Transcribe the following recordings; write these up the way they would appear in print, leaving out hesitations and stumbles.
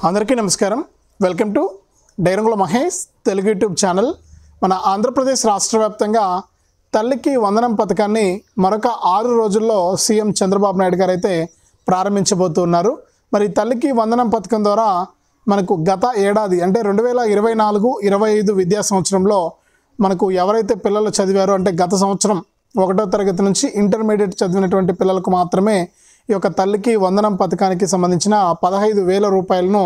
అందరికీ నమస్కారం. Welcome to డైరంగుల మహేష్ తెలుగు యూట్యూబ్ ఛానల్. మన ఆంధ్రప్రదేశ్ రాష్ట్ర వ్యాప్తంగా తల్లికి వందనం పథకాన్ని మరొక 6 రోజుల్లో సీఎం చంద్రబాబు నాయుడు గారు అయితే ప్రారంభించబోతున్నారు. మరి తల్లికి వందనం పథకం ద్వారా మనకు గత ఏడాది అంటే 2024-25 విద్యా సంవత్సరంలో మనకు ఎవరైతే పిల్లలు చదివారో అంటే గత సంవత్సరం 1వ తరగతి నుంచి ఇంటర్మీడియట్ చదివినటువంటి పిల్లలకు మాత్రమే ఈ యొక్క తల్లికి వందనం పథకానికి సంబంధించిన 15,000 రూపాయలను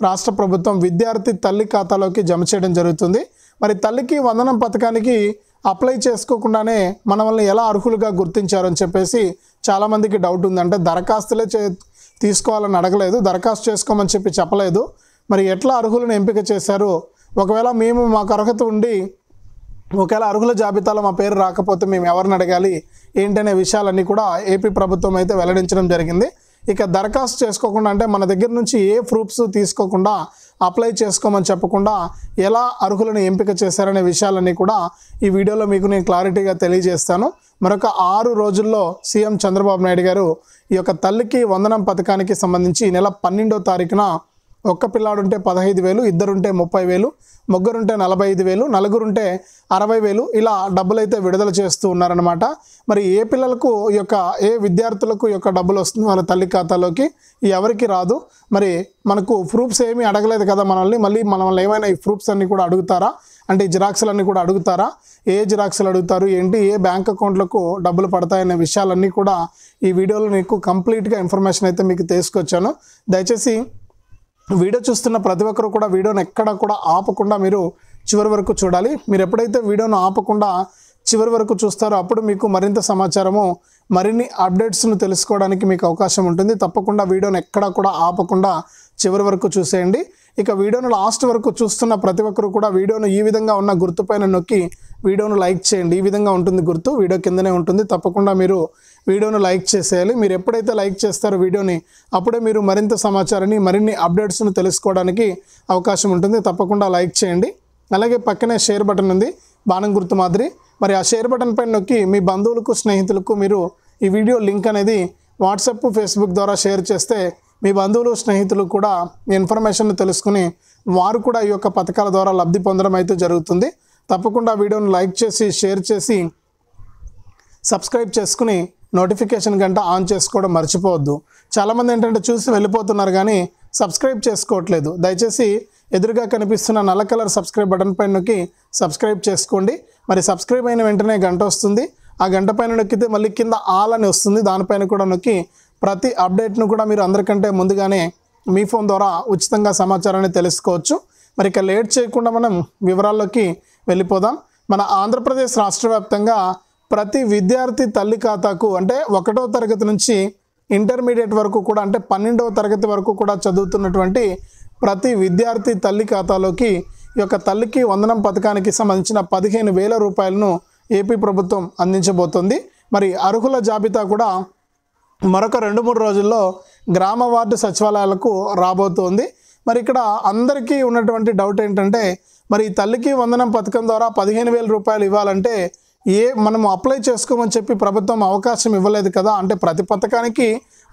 రాష్ట్ర ప్రభుత్వం విద్యార్థి తల్లి ఖాతాలోకి జమ చేయడం జరుగుతుంది. మరి తల్లికి వందనం పథకానికి అప్లై చేసుకోకుండానే మనల్ని ఎలా అర్హులుగా గుర్తించారని చెప్పేసి చాలామందికి డౌట్ ఉంది. అంటే దరఖాస్తులే తీసుకోవాలని అడగలేదు, దరఖాస్తు చేసుకోమని చెప్పలేదు. మరి ఎట్లా అర్హులను ఎంపిక చేశారు? ఒకవేళ మాకు అర్హత ఉండి ఒకవేళ అర్హుల జాబితాలో మా పేరు రాకపోతే మేము ఎవరిని అడగాలి ఏంటనే విషయాలన్నీ కూడా ఏపీ ప్రభుత్వం అయితే వెల్లడించడం జరిగింది. ఇక దరఖాస్తు చేసుకోకుండా అంటే మన దగ్గర నుంచి ఏ ప్రూఫ్స్ తీసుకోకుండా అప్లై చేసుకోమని చెప్పకుండా ఎలా అర్హులను ఎంపిక చేశారనే విషయాలన్నీ కూడా ఈ వీడియోలో మీకు నేను క్లారిటీగా తెలియజేస్తాను. మరొక 6 రోజుల్లో సీఎం చంద్రబాబు నాయుడు గారు ఈ యొక్క తల్లికి వందనం పథకానికి సంబంధించి ఈ నెల 12వ తారీఖున ఒక్క పిల్లాడుంటే 15,000, ఇద్దరుంటే 30,000, ముగ్గురుంటే 45,000, నలుగురుంటే 60,000 ఇలా డబ్బులు అయితే విడుదల చేస్తూ ఉన్నారనమాట. మరి ఏ పిల్లలకు ఈ యొక్క ఏ విద్యార్థులకు ఈ యొక్క డబ్బులు వస్తుంది వాళ్ళ తల్లి ఖాతాలోకి, ఎవరికి రాదు. మరి మనకు ప్రూఫ్స్ ఏమీ అడగలేదు కదా మళ్ళీ మనల్ని ఏమైనా ఈ ప్రూఫ్స్ అన్నీ కూడా అడుగుతారా? అంటే ఈ జిరాక్స్లన్నీ కూడా అడుగుతారా? ఏ జిరాక్స్లు అడుగుతారు ఏంటి, ఏ బ్యాంక్ అకౌంట్లకు డబ్బులు పడతాయనే విషయాలన్నీ కూడా ఈ వీడియోలో మీకు కంప్లీట్గా ఇన్ఫర్మేషన్ అయితే మీకు తీసుకొచ్చాను. దయచేసి వీడియో చూస్తున్న ప్రతి ఒక్కరు కూడా వీడియోని ఎక్కడ కూడా ఆపకుండా మీరు చివరి వరకు చూడాలి. మీరు ఎప్పుడైతే వీడియోను ఆపకుండా చివరి వరకు చూస్తారో అప్పుడు మీకు మరింత సమాచారము, మరిన్ని అప్డేట్స్ను తెలుసుకోవడానికి మీకు అవకాశం ఉంటుంది. తప్పకుండా వీడియోని ఎక్కడ కూడా ఆపకుండా చివరి వరకు చూసేయండి. ఇక వీడియోను లాస్ట్ వరకు చూస్తున్న ప్రతి ఒక్కరు కూడా వీడియోను ఈ విధంగా ఉన్న గుర్తుపైన నొక్కి వీడియోను లైక్ చేయండి. ఈ విధంగా ఉంటుంది గుర్తు, వీడియో కిందనే ఉంటుంది. తప్పకుండా మీరు వీడియోను లైక్ చేసేయాలి. మీరు ఎప్పుడైతే లైక్ చేస్తారో వీడియోని అప్పుడే మీరు మరింత సమాచారాన్ని, మరిన్ని అప్డేట్స్ను తెలుసుకోవడానికి అవకాశం ఉంటుంది. తప్పకుండా లైక్ చేయండి. అలాగే పక్కనే షేర్ బటన్ ఉంది, బాణం గుర్తు మాదిరి. మరి ఆ షేర్ బటన్ పైన నొక్కి మీ బంధువులకు, స్నేహితులకు మీరు ఈ వీడియో లింక్ అనేది వాట్సాప్, ఫేస్బుక్ ద్వారా షేర్ చేస్తే మీ బంధువులు, స్నేహితులు కూడా ఈ ఇన్ఫర్మేషన్ తెలుసుకుని వారు కూడా ఈ యొక్క పథకాల ద్వారా లబ్ధి పొందడం అయితే జరుగుతుంది. తప్పకుండా వీడియోను లైక్ చేసి, షేర్ చేసి, సబ్స్క్రైబ్ చేసుకుని నోటిఫికేషన్ గంట ఆన్ చేసుకోవడం మర్చిపోవద్దు. చాలామంది ఏంటంటే చూసి వెళ్ళిపోతున్నారు కానీ సబ్స్క్రైబ్ చేసుకోవట్లేదు. దయచేసి ఎదురుగా కనిపిస్తున్న నల్ల కలర్ సబ్స్క్రైబ్ బటన్ పైన నొక్కి సబ్స్క్రైబ్ చేసుకోండి. మరి సబ్స్క్రైబ్ అయిన వెంటనే గంట వస్తుంది. ఆ గంట పైన నొక్కితే మళ్ళీ కింద ఆల్ అని వస్తుంది, దానిపైన కూడా నొక్కి ప్రతి అప్డేట్ను కూడా మీరు అందరికంటే ముందుగానే మీ ఫోన్ ద్వారా ఉచితంగా సమాచారాన్ని తెలుసుకోవచ్చు. మరి ఇక లేట్ చేయకుండా మనం వివరాల్లోకి వెళ్ళిపోదాం. మన ఆంధ్రప్రదేశ్ రాష్ట్ర వ్యాప్తంగా ప్రతి విద్యార్థి తల్లి ఖాతాకు అంటే 1వ తరగతి నుంచి ఇంటర్మీడియట్ వరకు కూడా అంటే 12వ తరగతి వరకు కూడా చదువుతున్నటువంటి ప్రతి విద్యార్థి తల్లి ఖాతాలోకి ఈ యొక్క తల్లికి వందనం పథకానికి సంబంధించిన 15,000 రూపాయలను ఏపీ ప్రభుత్వం అందించబోతోంది. మరి అర్హుల జాబితా కూడా మరొక 2-3 రోజుల్లో గ్రామ వార్డు సచివాలయాలకు రాబోతోంది. మరి ఇక్కడ అందరికీ ఉన్నటువంటి డౌట్ ఏంటంటే మరి తల్లికి వందనం పథకం ద్వారా 15,000 రూపాయలు ఇవ్వాలంటే మనము అప్లై చేసుకోమని చెప్పి ప్రభుత్వం అవకాశం ఇవ్వలేదు కదా. అంటే ప్రతి పథకానికి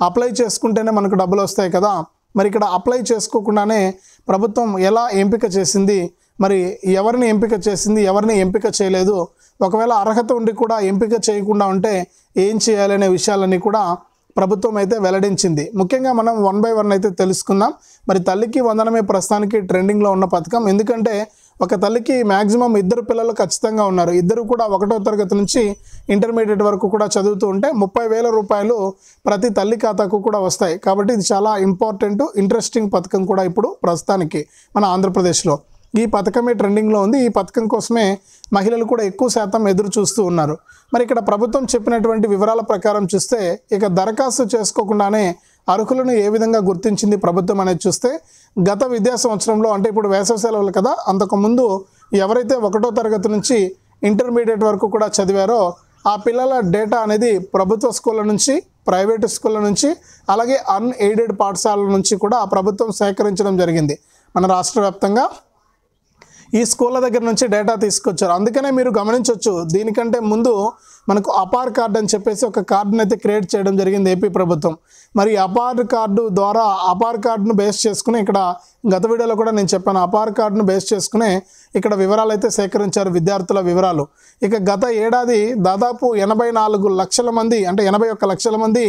అప్లై చేసుకుంటేనే మనకు డబ్బులు వస్తాయి కదా. మరి ఇక్కడ అప్లై చేసుకోకుండానే ప్రభుత్వం ఎలా ఎంపిక చేసింది, మరి ఎవరిని ఎంపిక చేసింది, ఎవరిని ఎంపిక చేయలేదు, ఒకవేళ అర్హత ఉండి కూడా ఎంపిక చేయకుండా ఉంటే ఏం చేయాలనే విషయాలన్నీ కూడా ప్రభుత్వం అయితే వెల్లడించింది. ముఖ్యంగా మనం 1 by 1 అయితే తెలుసుకుందాం. మరి తల్లికి వందనమే ప్రస్తుతానికి ట్రెండింగ్లో ఉన్న పథకం. ఎందుకంటే ఒక తల్లికి మ్యాక్సిమం 2 పిల్లలు ఖచ్చితంగా ఉన్నారు. ఇద్దరు కూడా 1వ తరగతి నుంచి ఇంటర్మీడియట్ వరకు కూడా చదువుతూ ఉంటే 30,000 రూపాయలు ప్రతి తల్లి ఖాతాకు కూడా వస్తాయి. కాబట్టి ఇది చాలా ఇంపార్టెంట్, ఇంట్రెస్టింగ్ పథకం కూడా ఇప్పుడు ప్రస్తుతానికి మన ఆంధ్రప్రదేశ్లో. ఈ పథకమే ట్రెండింగ్లో ఉంది. ఈ పథకం కోసమే మహిళలు కూడా ఎక్కువ శాతం ఎదురు చూస్తూ ఉన్నారు. మరి ఇక్కడ ప్రభుత్వం చెప్పినటువంటి వివరాల ప్రకారం చూస్తే ఇక దరఖాస్తు చేసుకోకుండానే అర్హులను ఏ విధంగా గుర్తించింది ప్రభుత్వం అనేది చూస్తే గత విద్యా సంవత్సరంలో అంటే ఇప్పుడు వేసవి సెలవులు కదా, అంతకుముందు ఎవరైతే 1వ తరగతి నుంచి ఇంటర్మీడియట్ వరకు కూడా చదివారో ఆ పిల్లల డేటా అనేది ప్రభుత్వ స్కూళ్ళ నుంచి, ప్రైవేటు స్కూళ్ళ నుంచి, అలాగే అన్ఎయిడెడ్ పాఠశాలల నుంచి కూడా ప్రభుత్వం సేకరించడం జరిగింది. మన రాష్ట్ర వ్యాప్తంగా ఈ స్కూళ్ళ దగ్గర నుంచి డేటా తీసుకొచ్చారు. అందుకనే మీరు గమనించవచ్చు, దీనికంటే ముందు మనకు అపార్ కార్డ్ అని చెప్పేసి ఒక కార్డుని అయితే క్రియేట్ చేయడం జరిగింది ఏపీ ప్రభుత్వం. మరి అపార్ కార్డు ద్వారా అపార్ కార్డును బేస్ చేసుకుని ఇక్కడ గత వీడియోలో కూడా నేను చెప్పాను, అపార్ కార్డును బేస్ చేసుకునే ఇక్కడ వివరాలు అయితే సేకరించారు, విద్యార్థుల వివరాలు. ఇక గత ఏడాది దాదాపు 84 లక్షల మంది అంటే 81 లక్షల మంది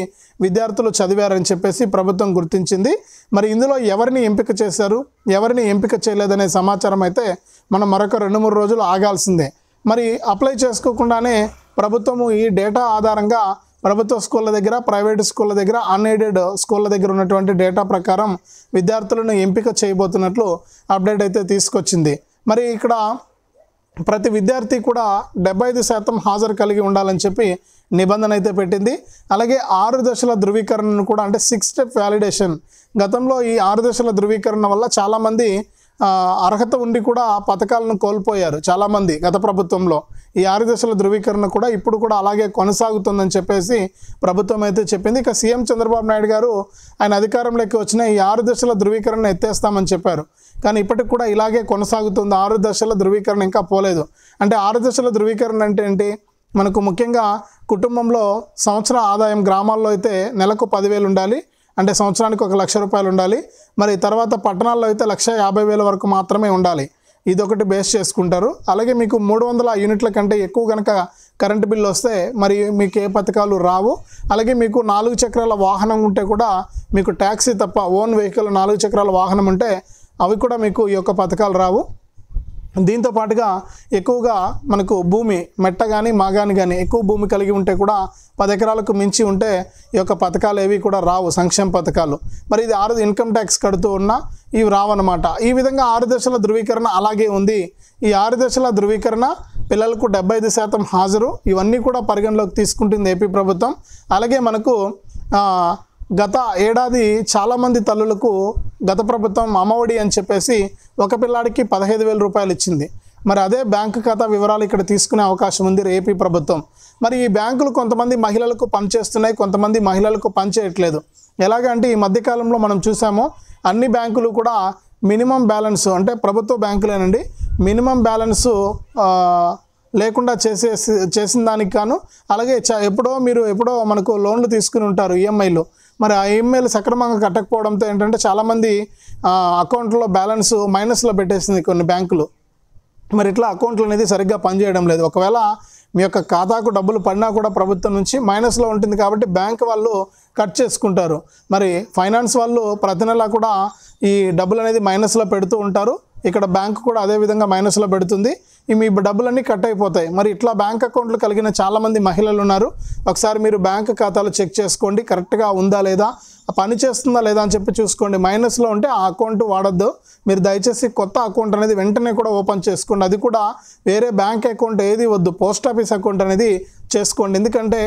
విద్యార్థులు చదివారని చెప్పేసి ప్రభుత్వం గుర్తించింది. మరి ఇందులో ఎవరిని ఎంపిక చేశారు, ఎవరిని ఎంపిక చేయలేదనే సమాచారం అయితే మనం మరొక 2-3 రోజులు ఆగాల్సిందే. మరి అప్లై చేసుకోకుండానే ప్రభుత్వము ఈ డేటా ఆధారంగా ప్రభుత్వ స్కూళ్ళ దగ్గర, ప్రైవేట్ స్కూళ్ళ దగ్గర, అన్ఎయిడెడ్ స్కూళ్ళ దగ్గర ఉన్నటువంటి డేటా ప్రకారం విద్యార్థులను ఎంపిక చేయబోతున్నట్లు అప్డేట్ అయితే తీసుకొచ్చింది. మరి ఇక్కడ ప్రతి విద్యార్థి కూడా 75% హాజరు కలిగి ఉండాలని చెప్పి నిబంధన అయితే పెట్టింది. అలాగే 6 దశల ధృవీకరణను కూడా అంటే 6 స్టెప్ వ్యాలిడేషన్. గతంలో ఈ 6 దశల ధృవీకరణ వల్ల చాలామంది అర్హత ఉండి కూడా పథకాలను కోల్పోయారు చాలామంది గత ప్రభుత్వంలో. ఈ 6 దశల ధృవీకరణ కూడా ఇప్పుడు కూడా అలాగే కొనసాగుతుందని చెప్పేసి ప్రభుత్వం అయితే చెప్పింది. ఇక సీఎం చంద్రబాబు నాయుడు గారు ఆయన అధికారంలోకి వచ్చిన ఈ 6 దశల ధృవీకరణ ఎత్తేస్తామని చెప్పారు. కానీ ఇప్పటికి కూడా ఇలాగే కొనసాగుతుంది. 6 దశల ధృవీకరణ ఇంకా పోలేదు. అంటే 6 దశల ధృవీకరణ అంటే ఏంటి? మనకు ముఖ్యంగా కుటుంబంలో సంవత్సర ఆదాయం గ్రామాల్లో అయితే నెలకు 10,000 ఉండాలి, అంటే సంవత్సరానికి 1 లక్ష రూపాయలు ఉండాలి. మరి తర్వాత పట్టణాల్లో అయితే 1,50,000 వరకు మాత్రమే ఉండాలి. ఇదొకటి బేస్ చేసుకుంటారు. అలాగే మీకు 300 యూనిట్ల కంటే ఎక్కువ కనుక కరెంటు బిల్లు వస్తే మరి మీకు ఏ పథకాలు రావు. అలాగే మీకు 4 చక్రాల వాహనం ఉంటే కూడా మీకు ట్యాక్సీ తప్ప, ఓన్ వెహికల్ 4 చక్రాల వాహనం ఉంటే అవి కూడా మీకు ఈ యొక్క పథకాలు రావు. దీంతో పాటుగా ఎక్కువగా మనకు భూమి మెట్ట కానీ మాగాని కానీ ఎక్కువ భూమి కలిగి ఉంటే కూడా 10 ఎకరాలకు మించి ఉంటే ఈ యొక్క పథకాలు ఏవి కూడా రావు, సంక్షేమ పథకాలు. మరి ఇది 6 ఇన్కమ్ ట్యాక్స్ కడుతూ ఉన్నా ఇవి రావన్నమాట. ఈ విధంగా 6 దశల ధృవీకరణ అలాగే ఉంది. ఈ 6 దశల ధృవీకరణ, పిల్లలకు 75% హాజరు, ఇవన్నీ కూడా పరిగణలోకి తీసుకుంటుంది ఏపీ ప్రభుత్వం. అలాగే మనకు గత ఏడాది చాలామంది తల్లులకు గత ప్రభుత్వం అమ్మఒడి అని చెప్పేసి ఒక పిల్లాడికి 15,000 రూపాయలు ఇచ్చింది. మరి అదే బ్యాంకు ఖాతా వివరాలు ఇక్కడ తీసుకునే అవకాశం ఉంది ఏపీ ప్రభుత్వం. మరి ఈ బ్యాంకులు కొంతమంది మహిళలకు పనిచేస్తున్నాయి, కొంతమంది మహిళలకు పనిచేయట్లేదు. ఎలాగంటే ఈ మధ్యకాలంలో మనం చూసాము అన్ని బ్యాంకులు కూడా మినిమం బ్యాలెన్స్, అంటే ప్రభుత్వ బ్యాంకులేనండి, మినిమం బ్యాలెన్సు లేకుండా చేసిన దానికి గాను, అలాగే ఎప్పుడో మనకు లోన్లు తీసుకుని ఉంటారు ఈఎంఐలు. మరి ఆ ఈఎంఐలు సక్రమంగా కట్టకపోవడంతో ఏంటంటే చాలామంది అకౌంట్లో బ్యాలెన్స్ మైనస్లో పెట్టేసింది కొన్ని బ్యాంకులు. మరి ఇట్లా అకౌంట్లు అనేది సరిగ్గా పనిచేయడం లేదు. ఒకవేళ మీ యొక్క ఖాతాకు డబ్బులు పడినా కూడా ప్రభుత్వం నుంచి మైనస్లో ఉంటుంది కాబట్టి బ్యాంక్ వాళ్ళు కట్ చేసుకుంటారు. మరి ఫైనాన్స్ వాళ్ళు ప్రతి నెల కూడా ఈ డబ్బులు అనేది మైనస్లో పెడుతూ ఉంటారు. ఇక్కడ బ్యాంకు కూడా అదే విధంగా మైనస్లో పెడుతుంది. మీ డబ్బులన్నీ కట్ అయిపోతాయి. మరి ఇట్లా బ్యాంక్ అకౌంట్లు కలిగిన చాలామంది మహిళలు ఉన్నారు. ఒకసారి మీరు బ్యాంక్ ఖాతాలు చెక్ చేసుకోండి, కరెక్ట్గా ఉందా లేదా, పని చేస్తుందా లేదా అని చెప్పి చూసుకోండి. మైనస్లో ఉంటే ఆ అకౌంట్ వాడద్దు. మీరు దయచేసి కొత్త అకౌంట్ అనేది వెంటనే కూడా ఓపెన్ చేసుకోండి. అది కూడా వేరే బ్యాంక్ అకౌంట్ ఏది వద్దు, పోస్ట్ ఆఫీస్ అకౌంట్ అనేది చేసుకోండి. ఎందుకంటే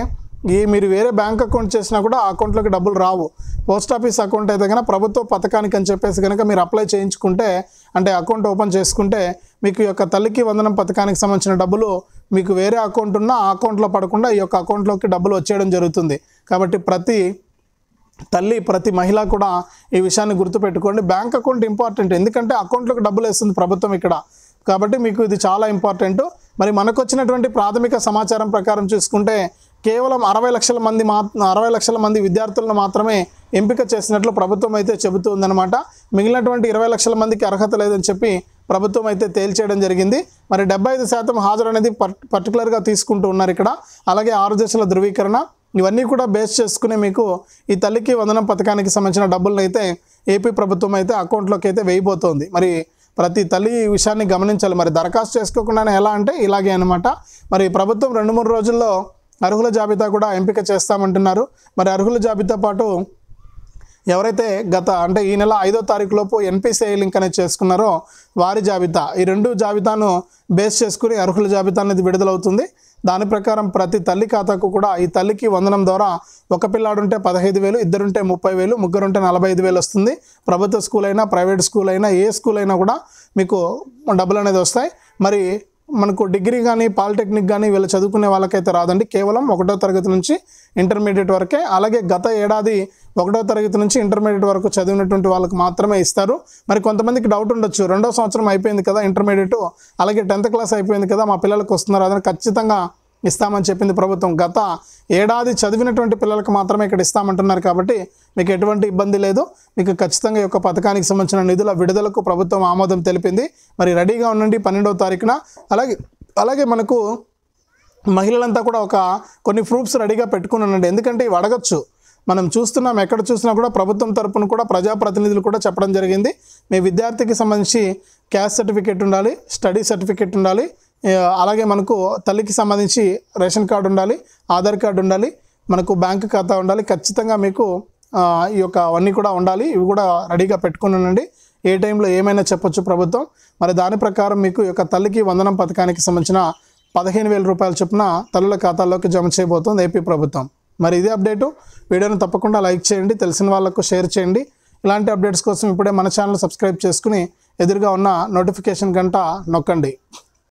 మీరు వేరే బ్యాంక్ అకౌంట్ చేసినా కూడా ఆ అకౌంట్లోకి డబ్బులు రావు. పోస్ట్ ఆఫీస్ అకౌంట్ అయితే కనుక ప్రభుత్వ పథకానికి అని చెప్పేసి కనుక మీరు అప్లై చేయించుకుంటే, అంటే అకౌంట్ ఓపెన్ చేసుకుంటే మీకు ఈ యొక్క తల్లికి వందనం పథకానికి సంబంధించిన డబ్బులు మీకు వేరే అకౌంట్ ఉన్న ఆ అకౌంట్లో పడకుండా ఈ యొక్క అకౌంట్లోకి డబ్బులు వచ్చేయడం జరుగుతుంది. కాబట్టి ప్రతి మహిళ కూడా ఈ విషయాన్ని గుర్తుపెట్టుకోండి. బ్యాంక్ అకౌంట్ ఇంపార్టెంట్, ఎందుకంటే అకౌంట్లోకి డబ్బులు వేస్తుంది ప్రభుత్వం ఇక్కడ. కాబట్టి మీకు ఇది చాలా ఇంపార్టెంట్. మరి మనకు వచ్చినటువంటి ప్రాథమిక సమాచారం ప్రకారం చూసుకుంటే కేవలం 60 లక్షల మంది విద్యార్థులను మాత్రమే ఎంపిక చేసినట్లు ప్రభుత్వం అయితే చెబుతుందన్నమాట. మిగిలినటువంటి 20 లక్షల మందికి అర్హత లేదని చెప్పి ప్రభుత్వం అయితే తేల్చేయడం జరిగింది. మరి 75% హాజరు అనేది పర్టికులర్గా తీసుకుంటూ ఉన్నారు ఇక్కడ. అలాగే 6 దశల ధృవీకరణ, ఇవన్నీ కూడా బేస్ చేసుకుని మీకు ఈ తల్లికి వందనం పథకానికి సంబంధించిన డబ్బులను అయితే ఏపీ ప్రభుత్వం అయితే అకౌంట్లోకి అయితే వేయబోతోంది. మరి ప్రతి తల్లి ఈ విషయాన్ని గమనించాలి. మరి దరఖాస్తు చేసుకోకుండానే ఎలా అంటే ఇలాగే అనమాట. మరి ప్రభుత్వం 2-3 రోజుల్లో అర్హుల జాబితా కూడా ఎంపిక చేస్తామంటున్నారు. మరి అర్హుల జాబితా పాటు ఎవరైతే అంటే ఈ నెల 5వ తారీఖులోపు ఎన్పిసిఐ లింక్ అనేది చేసుకున్నారో వారి జాబితా, ఈ 2 జాబితాను బేస్ చేసుకుని అర్హుల జాబితా అనేది విడుదలవుతుంది. దాని ప్రకారం ప్రతి తల్లి ఖాతాకు కూడా ఈ తల్లికి వందనం ద్వారా ఒక పిల్లాడుంటే 15,000, ఇద్దరుంటే 30,000, ముగ్గురుంటే 45,000 వస్తుంది. ప్రభుత్వ స్కూల్ అయినా ప్రైవేట్ స్కూల్ అయినా ఏ స్కూల్ అయినా కూడా మీకు డబ్బులు అనేది వస్తాయి. మరి మనకు డిగ్రీ కానీ పాలిటెక్నిక్ కానీ వీళ్ళు చదువుకునే వాళ్ళకైతే రాదండి. కేవలం 1వ తరగతి నుంచి ఇంటర్మీడియట్ వరకే. అలాగే గత ఏడాది 1వ తరగతి నుంచి ఇంటర్మీడియట్ వరకు చదివినటువంటి వాళ్ళకి మాత్రమే ఇస్తారు. మరి కొంతమందికి డౌట్ ఉండొచ్చు, 2వ సంవత్సరం అయిపోయింది కదా ఇంటర్మీడియట్, అలాగే 10th క్లాస్ అయిపోయింది కదా మా పిల్లలకు వస్తున్నారు, అదని ఖచ్చితంగా ఇస్తామని చెప్పింది ప్రభుత్వం. గత ఏడాది చదివినటువంటి పిల్లలకు మాత్రమే ఇక్కడ ఇస్తామంటున్నారు కాబట్టి మీకు ఎటువంటి ఇబ్బంది లేదు. మీకు ఖచ్చితంగా ఈ యొక్క పథకానికి సంబంధించిన నిధుల విడుదలకు ప్రభుత్వం ఆమోదం తెలిపింది. మరి రెడీగా ఉండండి 12వ తారీఖున. అలాగే మనకు మహిళలంతా కూడా కొన్ని ప్రూఫ్స్ రెడీగా పెట్టుకుని ఉండండి. ఎందుకంటే ఇవి అడగచ్చు. మనం చూస్తున్నాం, ఎక్కడ చూసినా కూడా ప్రభుత్వం తరపున కూడా ప్రజాప్రతినిధులు కూడా చెప్పడం జరిగింది. మీ విద్యార్థికి సంబంధించి క్యాస్ట్ సర్టిఫికేట్ ఉండాలి, స్టడీ సర్టిఫికేట్ ఉండాలి, అలాగే మనకు తల్లికి సంబంధించి రేషన్ కార్డు ఉండాలి, ఆధార్ కార్డు ఉండాలి, మనకు బ్యాంకు ఖాతా ఉండాలి. ఖచ్చితంగా మీకు ఈ యొక్క అవన్నీ కూడా ఉండాలి. ఇవి కూడా రెడీగా పెట్టుకుని ఉండండి. ఏ టైంలో ఏమైనా చెప్పొచ్చు ప్రభుత్వం. మరి దాని ప్రకారం మీకు ఈ యొక్క తల్లికి వందనం పథకానికి సంబంధించిన 15,000 రూపాయల చొప్పున తల్లుల ఖాతాల్లోకి జమ చేయబోతోంది ఏపీ ప్రభుత్వం. మరి ఇదే అప్డేటు. వీడియోని తప్పకుండా లైక్ చేయండి, తెలిసిన వాళ్ళకు షేర్ చేయండి. ఇలాంటి అప్డేట్స్ కోసం ఇప్పుడే మన ఛానల్ సబ్స్క్రైబ్ చేసుకుని ఎదురుగా ఉన్న నోటిఫికేషన్ గంట నొక్కండి.